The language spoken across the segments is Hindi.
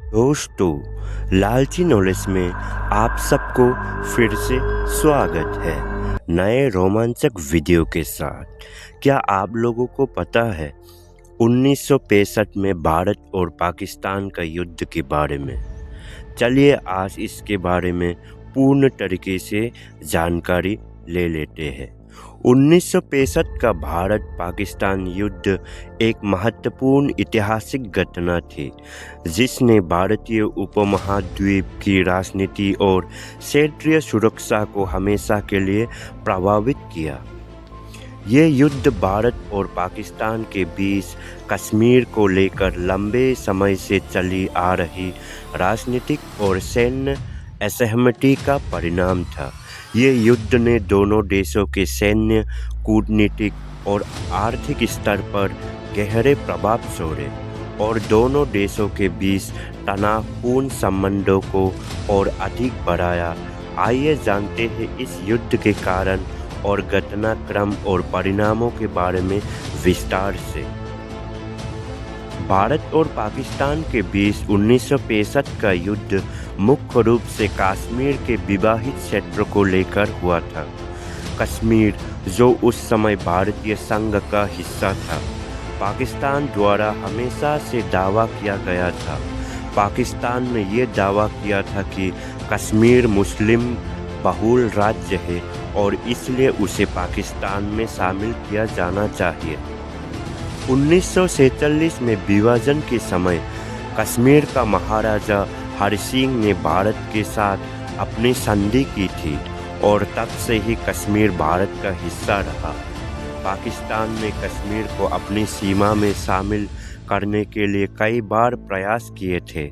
दोस्तों, लालची नॉलेज में आप सबको फिर से स्वागत है नए रोमांचक वीडियो के साथ। क्या आप लोगों को पता है 1965 में भारत और पाकिस्तान का युद्ध के बारे में? चलिए आज इसके बारे में पूर्ण तरीके से जानकारी ले लेते हैं। 1965 का भारत पाकिस्तान युद्ध एक महत्वपूर्ण ऐतिहासिक घटना थी जिसने भारतीय उपमहाद्वीप की राजनीति और क्षेत्रीय सुरक्षा को हमेशा के लिए प्रभावित किया। ये युद्ध भारत और पाकिस्तान के बीच कश्मीर को लेकर लंबे समय से चली आ रही राजनीतिक और सैन्य असहमति का परिणाम था। ये युद्ध ने दोनों देशों के सैन्य, कूटनीतिक और आर्थिक स्तर पर गहरे प्रभाव छोड़े और दोनों देशों के बीच तनावपूर्ण संबंधों को और अधिक बढ़ाया। आइए जानते हैं इस युद्ध के कारण और घटनाक्रम और परिणामों के बारे में विस्तार से। भारत और पाकिस्तान के बीच 1965 का युद्ध मुख्य रूप से कश्मीर के विवाहित क्षेत्र को लेकर हुआ था। कश्मीर, जो उस समय भारतीय संघ का हिस्सा था, पाकिस्तान द्वारा हमेशा से दावा किया गया था। पाकिस्तान ने यह दावा किया था कि कश्मीर मुस्लिम बहुल राज्य है और इसलिए उसे पाकिस्तान में शामिल किया जाना चाहिए। 1947 में विभाजन के समय कश्मीर का महाराजा हरि सिंह ने भारत के साथ अपनी संधि की थी और तब से ही कश्मीर भारत का हिस्सा रहा। पाकिस्तान ने कश्मीर को अपनी सीमा में शामिल करने के लिए कई बार प्रयास किए थे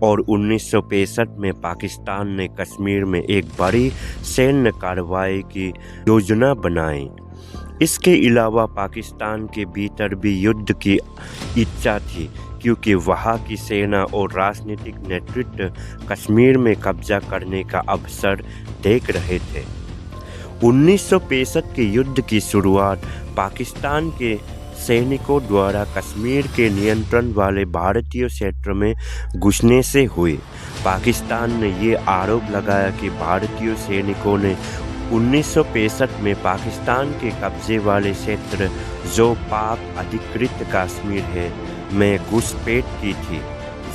और 1965 में पाकिस्तान ने कश्मीर में एक बड़ी सैन्य कार्रवाई की योजना बनाई। इसके अलावा पाकिस्तान के भीतर भी युद्ध की इच्छा थी क्योंकि वहाँ की सेना और राजनीतिक नेतृत्व कश्मीर में कब्जा करने का अवसर देख रहे थे। 1965 के युद्ध की शुरुआत पाकिस्तान के सैनिकों द्वारा कश्मीर के नियंत्रण वाले भारतीय क्षेत्र में घुसने से हुई। पाकिस्तान ने ये आरोप लगाया कि भारतीय सैनिकों ने 1965 में पाकिस्तान के कब्जे वाले क्षेत्र, जो पाक अधिकृत कश्मीर है, में घुसपैठ की थी,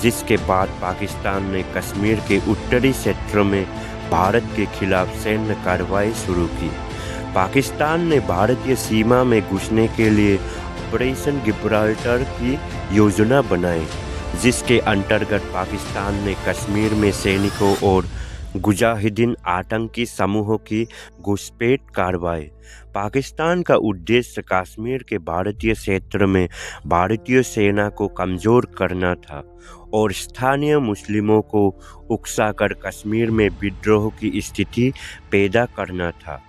जिसके बाद पाकिस्तान ने कश्मीर के उत्तरी क्षेत्र में भारत के खिलाफ सैन्य कार्रवाई शुरू की। पाकिस्तान ने भारतीय सीमा में घुसने के लिए ऑपरेशन गिब्राल्टर की योजना बनाई, जिसके अंतर्गत पाकिस्तान ने कश्मीर में सैनिकों और मुजाहिदीन आतंकी समूहों की घुसपैठ कार्रवाई। पाकिस्तान का उद्देश्य कश्मीर के भारतीय क्षेत्र में भारतीय सेना को कमज़ोर करना था और स्थानीय मुस्लिमों को उकसाकर कश्मीर में विद्रोह की स्थिति पैदा करना था।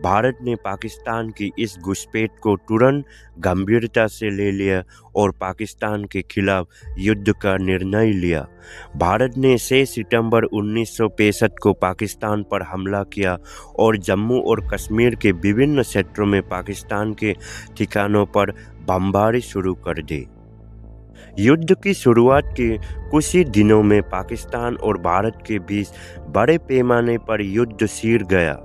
भारत ने पाकिस्तान की इस घुसपैठ को तुरंत गंभीरता से ले लिया और पाकिस्तान के खिलाफ युद्ध का निर्णय लिया। भारत ने 6 सितंबर 1965 को पाकिस्तान पर हमला किया और जम्मू और कश्मीर के विभिन्न क्षेत्रों में पाकिस्तान के ठिकानों पर बमबारी शुरू कर दी। युद्ध की शुरुआत के कुछ ही दिनों में पाकिस्तान और भारत के बीच बड़े पैमाने पर युद्ध छिड़ गया।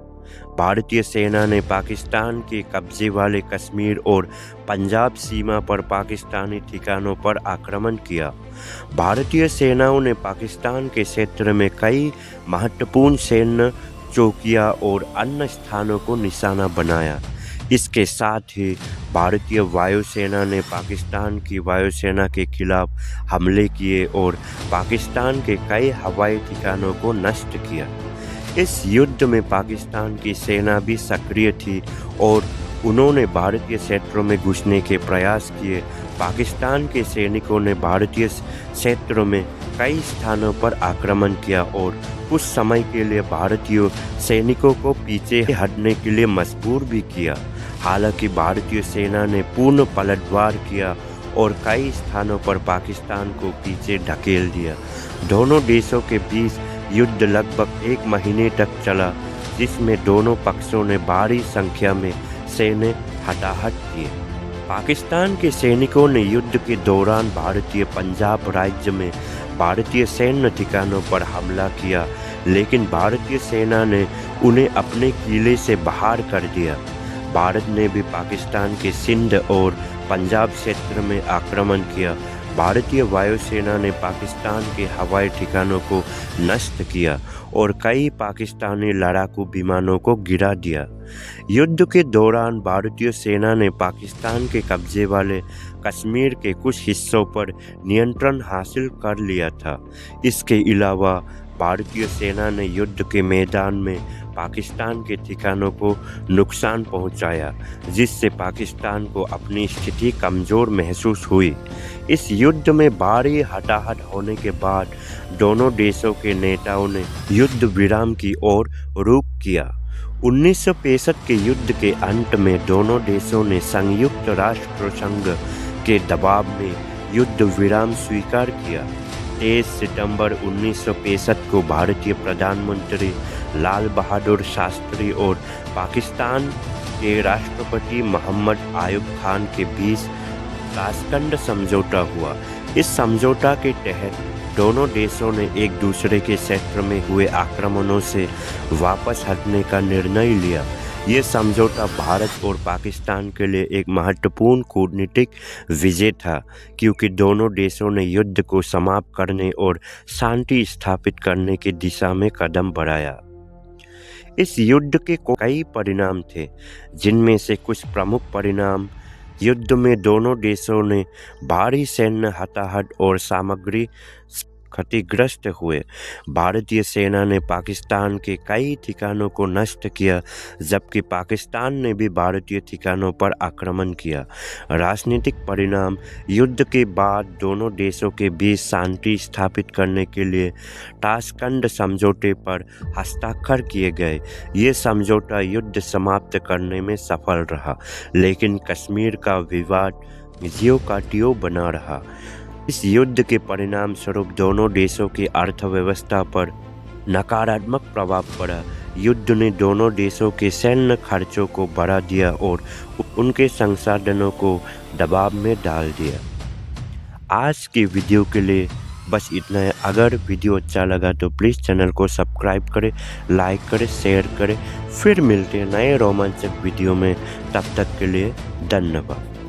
भारतीय सेना ने पाकिस्तान के कब्जे वाले कश्मीर और पंजाब सीमा पर पाकिस्तानी ठिकानों पर आक्रमण किया। भारतीय सेनाओं ने पाकिस्तान के क्षेत्र में कई महत्वपूर्ण सैन्य चौकियां और अन्य स्थानों को निशाना बनाया। इसके साथ ही भारतीय वायुसेना ने पाकिस्तान की वायुसेना के खिलाफ हमले किए और पाकिस्तान के कई हवाई ठिकानों को नष्ट किया। इस युद्ध में पाकिस्तान की सेना भी सक्रिय थी और उन्होंने भारतीय क्षेत्रों में घुसने के प्रयास किए। पाकिस्तान के सैनिकों ने भारतीय क्षेत्रों में कई स्थानों पर आक्रमण किया और कुछ समय के लिए भारतीय सैनिकों को पीछे हटने के लिए मजबूर भी किया। हालांकि भारतीय सेना ने पूर्ण पलटवार किया और कई स्थानों पर पाकिस्तान को पीछे धकेल दिया। दोनों देशों के बीच युद्ध लगभग 1 महीने तक चला, जिसमें दोनों पक्षों ने भारी संख्या में सैन्य हताहत किए। पाकिस्तान के सैनिकों ने युद्ध के दौरान भारतीय पंजाब राज्य में भारतीय सैन्य ठिकानों पर हमला किया, लेकिन भारतीय सेना ने उन्हें अपने किले से बाहर कर दिया। भारत ने भी पाकिस्तान के सिंध और पंजाब क्षेत्र में आक्रमण किया। भारतीय वायुसेना ने पाकिस्तान के हवाई ठिकानों को नष्ट किया और कई पाकिस्तानी लड़ाकू विमानों को गिरा दिया। युद्ध के दौरान भारतीय सेना ने पाकिस्तान के कब्जे वाले कश्मीर के कुछ हिस्सों पर नियंत्रण हासिल कर लिया था। इसके अलावा भारतीय सेना ने युद्ध के मैदान में पाकिस्तान के ठिकानों को नुकसान पहुंचाया, जिससे पाकिस्तान को अपनी स्थिति कमज़ोर महसूस हुई। इस युद्ध में भारी हताहत होने के बाद दोनों देशों के नेताओं ने युद्ध विराम की ओर रुख किया। 1965 के युद्ध के अंत में दोनों देशों ने संयुक्त राष्ट्र संघ के दबाव में युद्ध विराम स्वीकार किया। 23 सितंबर 1965 को भारतीय प्रधानमंत्री लाल बहादुर शास्त्री और पाकिस्तान के राष्ट्रपति मोहम्मद अयूब खान के बीच ताशकंद समझौता हुआ। इस समझौता के तहत दोनों देशों ने एक दूसरे के क्षेत्र में हुए आक्रमणों से वापस हटने का निर्णय लिया। ये समझौता भारत और पाकिस्तान के लिए एक महत्वपूर्ण कूटनीतिक विजय था, क्योंकि दोनों देशों ने युद्ध को समाप्त करने और शांति स्थापित करने की दिशा में कदम बढ़ाया। इस युद्ध के कई परिणाम थे, जिनमें से कुछ प्रमुख परिणाम: युद्ध में दोनों देशों ने भारी सैन्य हताहत और सामग्री क्षतिग्रस्त हुए। भारतीय सेना ने पाकिस्तान के कई ठिकानों को नष्ट किया, जबकि पाकिस्तान ने भी भारतीय ठिकानों पर आक्रमण किया। राजनीतिक परिणाम: युद्ध के बाद दोनों देशों के बीच शांति स्थापित करने के लिए ताशकंद समझौते पर हस्ताक्षर किए गए। ये समझौता युद्ध समाप्त करने में सफल रहा, लेकिन कश्मीर का विवाद ज्यों का त्यों बना रहा। इस युद्ध के परिणाम स्वरूप दोनों देशों की अर्थव्यवस्था पर नकारात्मक प्रभाव पड़ा। युद्ध ने दोनों देशों के सैन्य खर्चों को बढ़ा दिया और उनके संसाधनों को दबाव में डाल दिया। आज की वीडियो के लिए बस इतना है। अगर वीडियो अच्छा लगा तो प्लीज़ चैनल को सब्सक्राइब करें, लाइक करें, शेयर करें। फिर मिलते हैं नए रोमांचक वीडियो में। तब तक के लिए धन्यवाद।